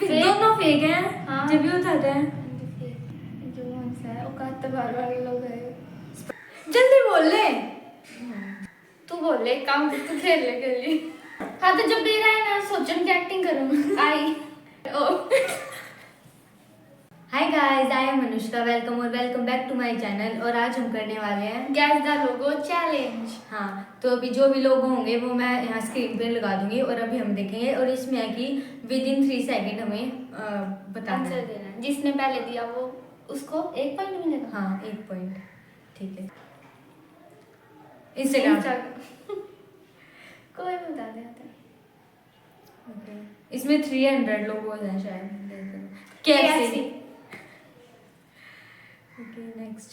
दोनों फेक हैं। हाँ। जब भी उठाते हैं जो कौन सा है औकात बार वाले लोग है। जल्दी बोल ले। तू बोल ले काम तू खेल ले के लिए। हाँ तो जब दे रहा है ना सोचन की एक्टिंग करूँ आई hi guys, I am Anushka, welcome और welcome back to my channel. और आज हम करने वाले हैं गैस द लोगो चैलेंज। हाँ, तो अभी जो भी लोग होंगे वो मैं यहाँ स्क्रीन पे लगा दूंगी और अभी हम देखेंगे। और इसमें है कि विद इन 3 सेकेंड हमें बताना आंसर है। देना है। जिसने पहले दिया वो उसको 1 पॉइंट मिलेगा। हाँ, 1 पॉइंट। ठीक है। इंस्टाग्राम कोई बता दे आता है। ओके, इसमें 300 लोग हो जाए शायद। KFC। Okay, next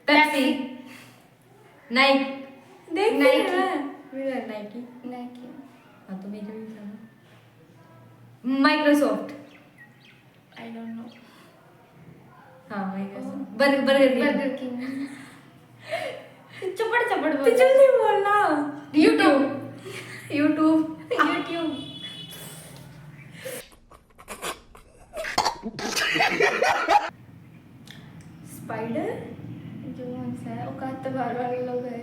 Pepsi, Naik. देख Nike। मेरा नाइकी। Nike। हाँ तो मेरे भी था। माइक्रोसॉफ्ट। I don't know। हाँ, माइक्रोसॉफ्ट। Burger King. चपड़ चपड़ तो बोल। जल्दी बोलना। यूट्यूब। यूट्यूब। स्पाइडर। जो कौन सा है औकात बार वाले लोग है।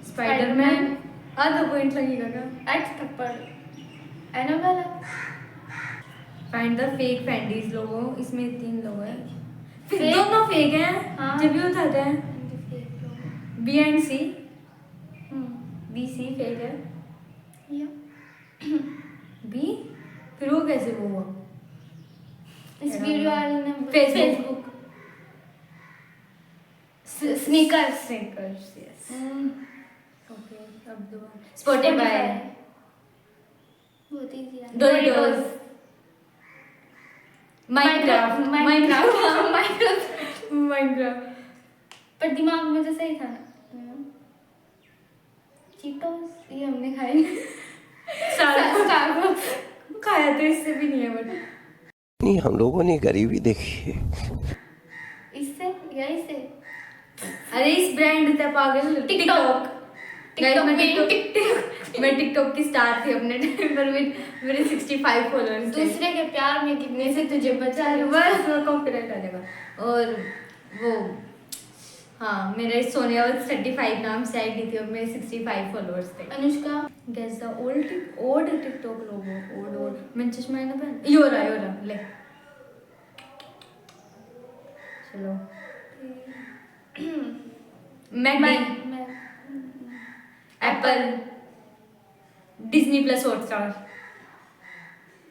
स्पाइडरमैन। आधा पॉइंट लगेगा क्या? एक्स थप्पड़। एनाबेला। फाइंड द फेक फैंडीज लोगो। इसमें 3 लोग हैं। Fake? दोनों फेक हैं। हाँ। जब भी उठाते हैं B and C. B C fake है। बी फिर वो कैसे वो हुआ? इस वीडियो वाले ने Facebook. Sneakers. Sneakers, yes. Okay, अब दोबारा स्पॉटिफाई। बहुत इजी है। डोरिटोस। माइनक्राफ्ट। माइनक्राफ्ट। माइनक्राफ्ट। पर दिमाग में तो सही था ना। चीटोस ये हमने खाए। स्टारबक्स खाया तो इससे भी नहीं है बट नहीं, हम लोगों ने गरीबी देखी है। इससे या इससे। अरे इस ब्रांड से पागल। टिकटॉक। मैं टिकटॉक की स्टार थी अपने टाइम पर। मेरे 65 फॉलोअर्स थे। दूसरे के प्यार में गिरने से तुझे बचा लो। बस वो कॉपीराइट आ जाएगा। और वो हाँ, मेरे सोनिया 35 नाम से आईडी थी और मेरे 65 फॉलोअर्स थे। Anushka. Guess the old TikTok logo. Old मैं चश्मा है ना पहन। योरा ले। चलो McD. Apple. Disney plus Hotstar.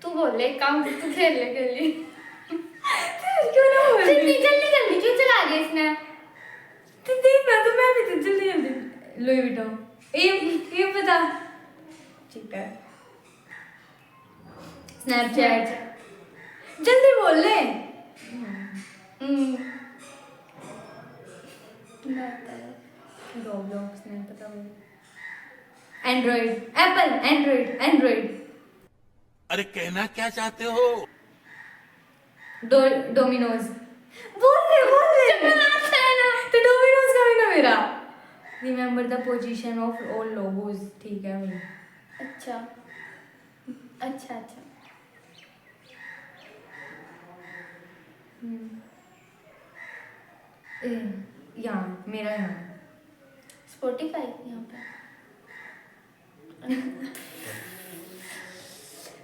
तू बोल ले काम तू खेल ले के लिए। क्यों ना बोल रही? जल्दी क्यों चला गया इसने। तो देखना तो मैं भी तो जल्दी लुई विटॉन। ये पता। ठीक है। स्नैपचैट। जल्दी बोल ले। रोब्लॉक्स नहीं पता मुझे। एंड्रॉइड। एप्पल। एंड्रॉइड। अरे कहना क्या चाहते हो? डोमिनोज। बोल ले तो डोमिनोज का भी ना मेरा। Remember the position of all logos. ठीक है भाई। अच्छा। यहाँ मेरा यहाँ स्पॉटिफाई यहाँ पे।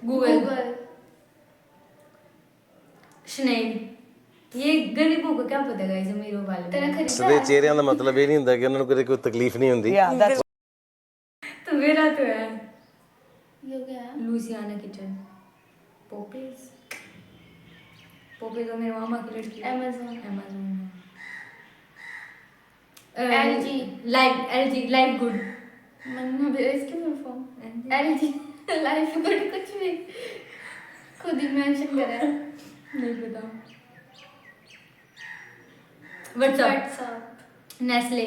गूगल। ਸ਼ਨੇਲ। ये गरीबों को क्या पता गाइस, अमीरों वाले तेरा खरीदा ਸਦੇ ਚਿਹਰਿਆਂ ਦਾ ਮਤਲਬ ਇਹ ਨਹੀਂ ਹੁੰਦਾ ਕਿ ਉਹਨਾਂ ਨੂੰ ਕਦੇ ਕੋਈ ਤਕਲੀਫ ਨਹੀਂ ਹੁੰਦੀ। तो मेरा तो है ये हो गया। Louisiana kitchen. पोपीज तो मेरे मामा की लड़की है। Amazon LG life good. मन्ना भी इसकी full form LG life good कुछ भी खुद ही मेंशन करा है। नहीं पता। WhatsApp. Nestle.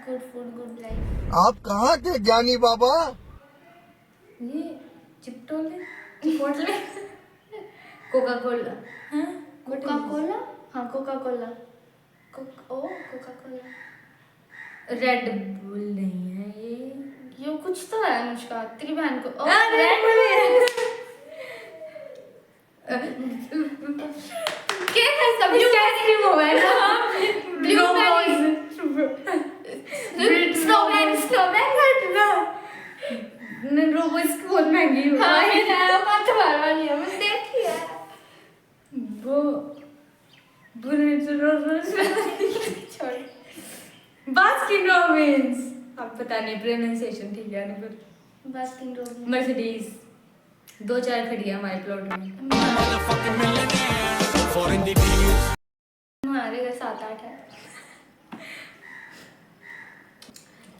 Good food good life. आप कहाँ थे ज्ञानी बाबा? ये चिपोटले। Coca Cola. हाँ, कोका कोला। हाँ Coca Cola. Coca Cola. Red Bull नहीं है ये कुछ तो है अनुष्का तेरी बहन को। अरे छोड़। Baskin Robbins. अब पता नहीं प्रोनाउंसिएशन ठीक है नहीं पर बास्किन रॉबिन्स। मर्सिडीज 2-4 खड़ी है हमारे प्लॉट में। हमारे घर 7-8 है।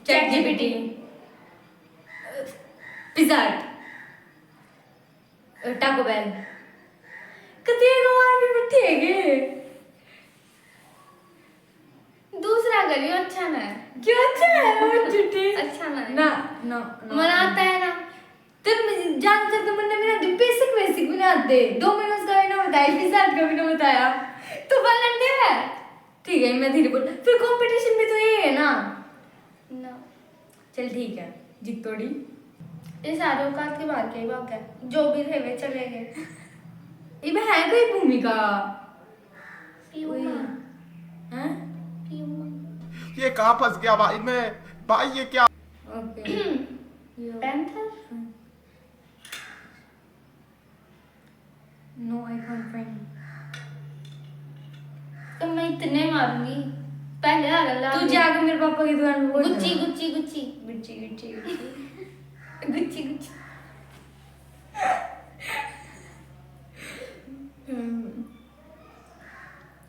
चैट जीपीटी, पिज़्ज़ा हट, टाको बेल। कितने गवार भी बैठे हैं दूसरा करियो अच्छा ना है। क्या अच्छा है वो झूठी अच्छा ना है। ना ना मनाता है ना। तुम जानते तो मैंने मेरा बेसिक भी ना आते। डोमिनोज का भी ना बताया, पिज़्ज़ा हट का भी ना बताया। तू बलंडे है। ठीक है मैं धीरे बोल, फिर कंपटीशन में तो ये है ना। ना चल ठीक है जीत तोड़ी। ये सारे औकात के बाहर के ही भाग गए, जो भी थे वे चले गए। इनमें है कोई भूमिका? प्यूमा हैं? प्यूमा ये कहाँ फंस गया भाई मैं? भाई ये क्या? Okay panther. No I can't find. तो मैं इतने मारूंगी। पहले आ गया तू जाके मेरे पापा की दुकान में बोल Gucci Gucci Gucci Gucci Gucci Gucci Gucci Gucci.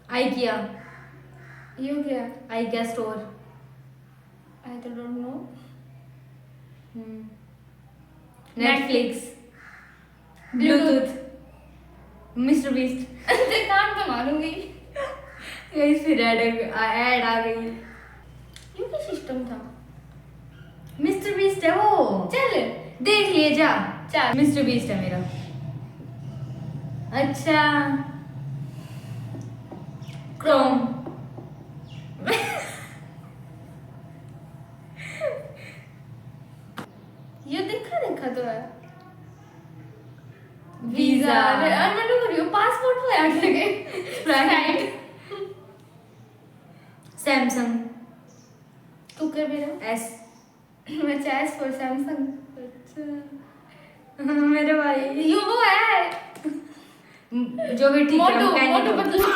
IKEA ये हो गया। IKEA store. आई तो don't know. Netflix Bluetooth Mister Beast. तेरे कान पे मारूंगी। गाइस फिर ऐड आ गई। ये क्या सिस्टम था? मिस्टर बीस्ट है वो। चल देख लिए जा। चल। मिस्टर बीस्ट है मेरा। अच्छा क्रोम ये देखा तो है। वीजा मैं तो करियो पासपोर्ट पे ऐड लगे। राइट। सैमसंग तू कर मेरा एस। मैं चॉइस फॉर सैमसंग। अच्छा मेरे भाई ये वो है जो भी ठीक है मोटो mechanic मोटो हो। पतलू।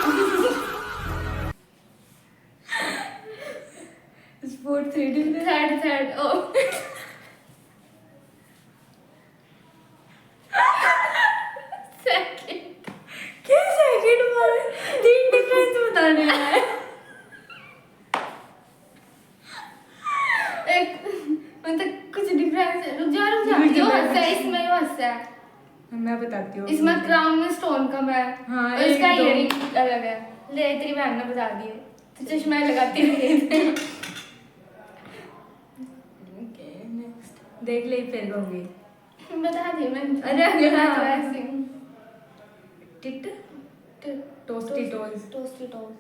स्पोर्ट 3D थर्ड ओ सेकंड। क्या सेकंड बोल 3 डिफरेंस बताने हैं। एक मतलब कुछ डिफरेंस है। रुक जा यो हंसा है इसमें, यो हंसा है मैं बताती हूँ इसमें क्राउन में स्टोन कम है। हाँ, और इसका एक दो। इयरिंग अलग है। ले तेरी बहन ने बता दिए तो चश्मा लगाती रही। ओके नेक्स्ट देख ले फिर होगी। बता दी मैंने। अरे अगला। तो ऐसे tit toasty toes toasty toes.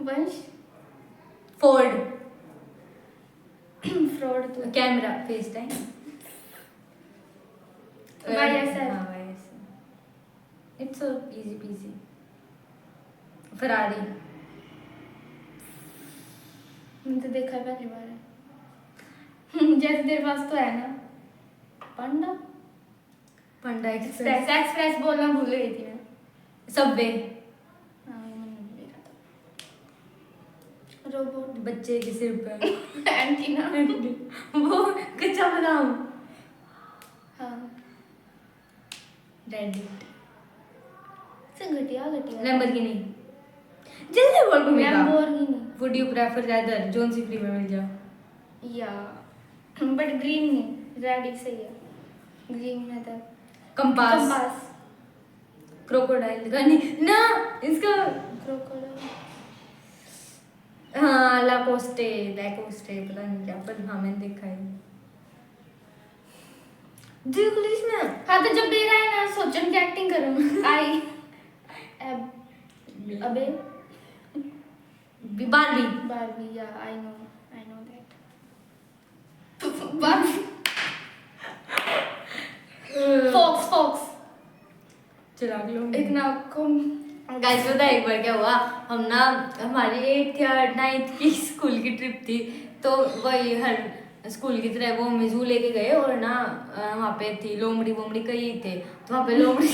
वंश फोल्ड फ्रॉड तू। Camera face time YSL। हाँ YSL it's so easy PG. Ferrari मैंने तो देखा है पहली बार है। जैसे तेरे पास तो है ना पांडा पंडा एक्सप्रेस एक्सप्रेस बोलना भूल गई थी मैं। सबवे हाँ ये मैंने देखा था। रोबोट बच्चे के सिर पर एंटीना। वो कच्चा बादाम हाँ डेडिट से घटिया लैम्बोर्गिनी जल्दी बोल Bhumika. Lamborghini would you prefer rather zone C free में मिल जा या बट ग्रीन नहीं रेड ही सही है। ग्रीन में था कंपास क्रोकोडाइल का नहीं ना इसका क्रोकोडाइल। हाँ लाकोस्टे पता नहीं क्या पर हाँ मैंने देखा है। देख ली इसने। हाँ तो जब दे रहा है ना सोचन की एक्टिंग करूँ। आई अबे बारबी बारबी या I know that. Barbie fox चला लो एक ना को गाइस पता है एक बार क्या हुआ हम ना हमारी 8th या 9th की स्कूल की ट्रिप थी तो वही हर स्कूल की तरह वो हमें जू लेके गए और ना वहाँ पे थी लोमड़ी वोमड़ी कई थे तो वहाँ पे लोमड़ी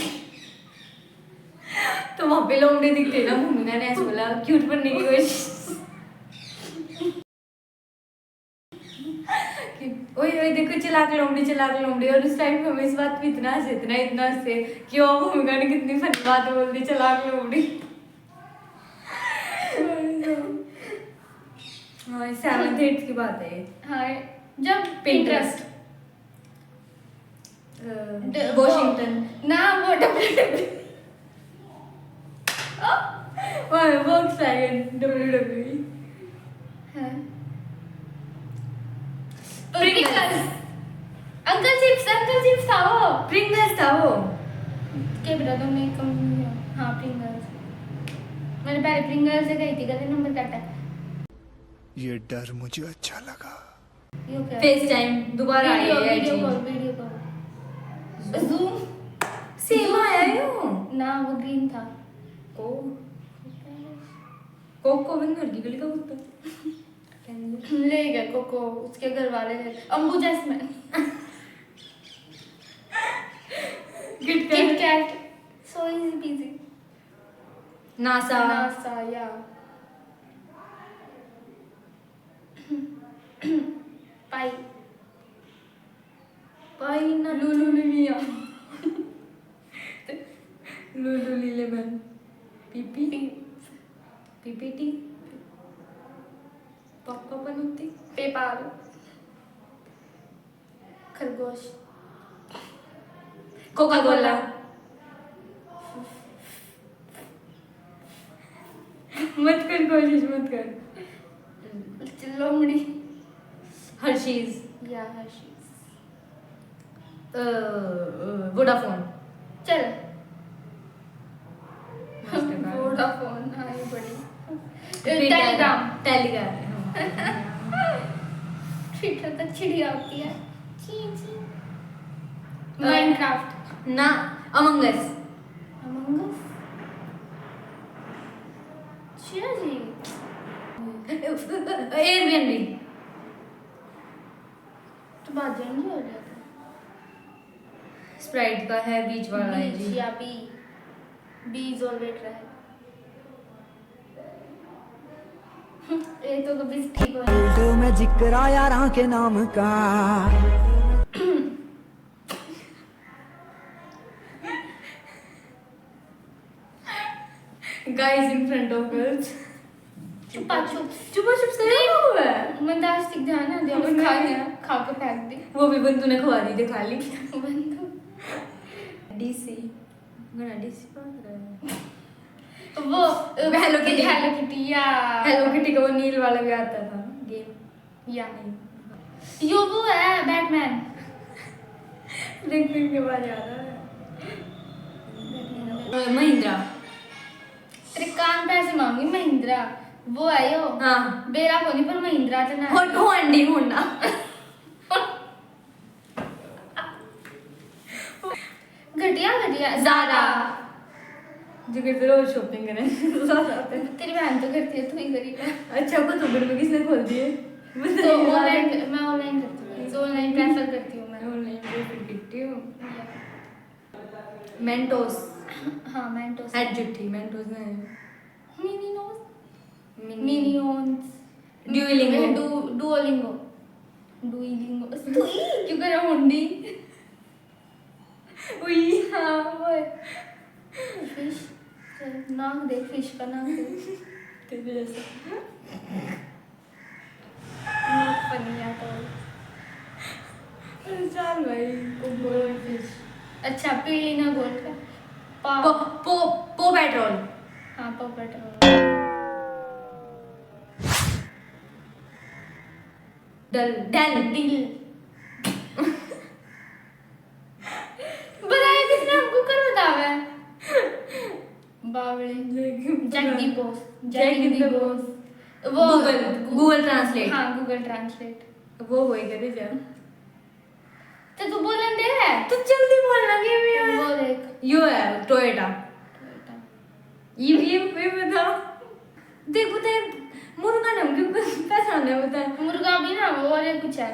तो वहाँ पे लोमड़ी दिखते ना मम्मी ने ऐसे बोला क्यूट बनने की कोशिश ओए ओए देखो चलाक लोमड़ी और उस टाइम पे हमें इस बात पे इतना हंसे कि वो मम्मी ने कितनी फनी बात बोल दी चलाक लोमड़ी। हाँ 7th 8th की बात है। हाँ जब Pinterest Pinterest वॉशिंगटन ना वो WWE Volkswagen WWE Pringles uncle chips था वो Pringles था वो। क्या बता दो मैं कम हाँ Pringles मैंने पहले Pringles से गई थी गलत नंबर काटा ये डर मुझे अच्छा लगा। यो क्या फेस टाइम दोबारा आई है वीडियो कॉल जूम सेम आया यो ना वो ग्रीन था को को बंद कर दी गली का कुत्ता ले गए कोको उसके घर वाले ले अंबू jasmine kit kit cat so easy PG NASA NASA या पाई पाई ना लुलु लिमिया लुलु लीलेमन पीपी पीपीटी पापा बनती पेपाल खरगोश कोका कोला मत कर कोशिश मत कर लोमड़ी हर्शीज या हर्शीज वोडाफोन चल वोडाफोन हाँ ये बड़ी टेलीग्राम ट्विटर तक चिड़िया होती है माइनक्राफ्ट ना अमंग अस अमंग अस चिया जी एयरबीएनबी तो बात जाएंगे हो जाता स्प्राइट का है बीच वाला है बीच जी या B B is always right ये तो कभी ठीक हो दिल में जिक्र आया राह के नाम का guys in front of girls चुपा चुप चुपा चुप से क्या हुआ है मंदाज सिख जाना दे और खा लिया खा के फेंक दी वो भी बंदू ने खवा दी थी खाली बंदू डीसी गना डीसी बात रहा है वो Hello Kitty. हेलो किटी या हेलो किटी का वो नील वाला भी आता था गेम या यो वो है बैटमैन देख के बाद याद आ रहा है महिंद्रा तेरे कान पैसे मांगी महिंद्रा वो है यो हाँ बेरा को नहीं पर महिंद्रा तो ना होंडी होंडा घटिया ज़ारा जो करते रोज शॉपिंग करें ज़ारा पे तेरी बहन तो करती है तू ही करेगा अच्छा को तो में किसने खोल दिए तो ऑनलाइन मैं ऑनलाइन करती हूँ तो ऑनलाइन प्रेफर करती हूँ मैं ऑनलाइन प्रेफर करती हूँ मेंटोस हाँ मेंटोस एड जुट्टी मेंटोस नहीं मिनिनोस मिनियंस ड्यूलिंगो डुओलिंगो तू ही क्यों कर रहा होंडी उई हाँ वो फिश नाम दे फिश का नाम दे तेरे जैसा नॉट फनी एट ऑल चल भाई गोल्ड फिश अच्छा पीली ना गोल्ड का पो पो पो पेट्रोल हाँ पेट्रोल दिल बताया किसने हमको कर बतावा है बावड़ी जैक दी बॉस जैक दी बॉस वो गूगल ट्रांसलेट हाँ गूगल ट्रांसलेट वो वही करे जा तो तू बोलन दे है तो जल्दी बोलना कि वो देख यो है टोयोटा ये बता देख बता मुर्गा नाम के पैसा नहीं बता मुर्गा भी ना वो और कुछ है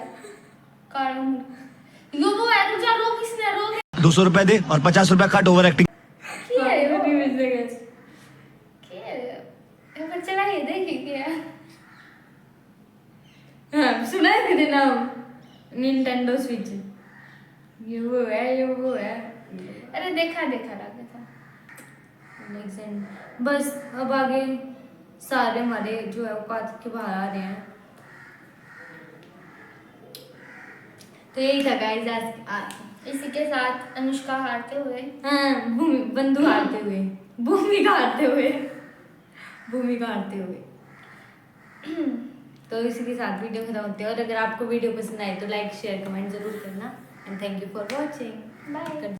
काला मुर्गा यो वो है रुजा रो किसने रो 200 रुपए दे और 50 रुपए कट ओवर एक्टिंग क्या है वो Happy birthday, guys. क्या है ये बच्चा ला ये देखिए क्या हाँ, सुना है मेरे नाम निंटेंडो स्विच ये वो है अरे देखा लगा था लेजेंड। बस अब आगे सारे हमारे जो है औकात के बाहर आ रहे हैं। तो यही था गाइस आज इसी के साथ अनुष्का हारते हुए हाँ बंधु हारते हुए भूमिका हारते हुए तो इसी के साथ वीडियो खत्म होती है। और अगर आपको वीडियो पसंद आए तो लाइक शेयर कमेंट जरूर करना and thank you for watching bye.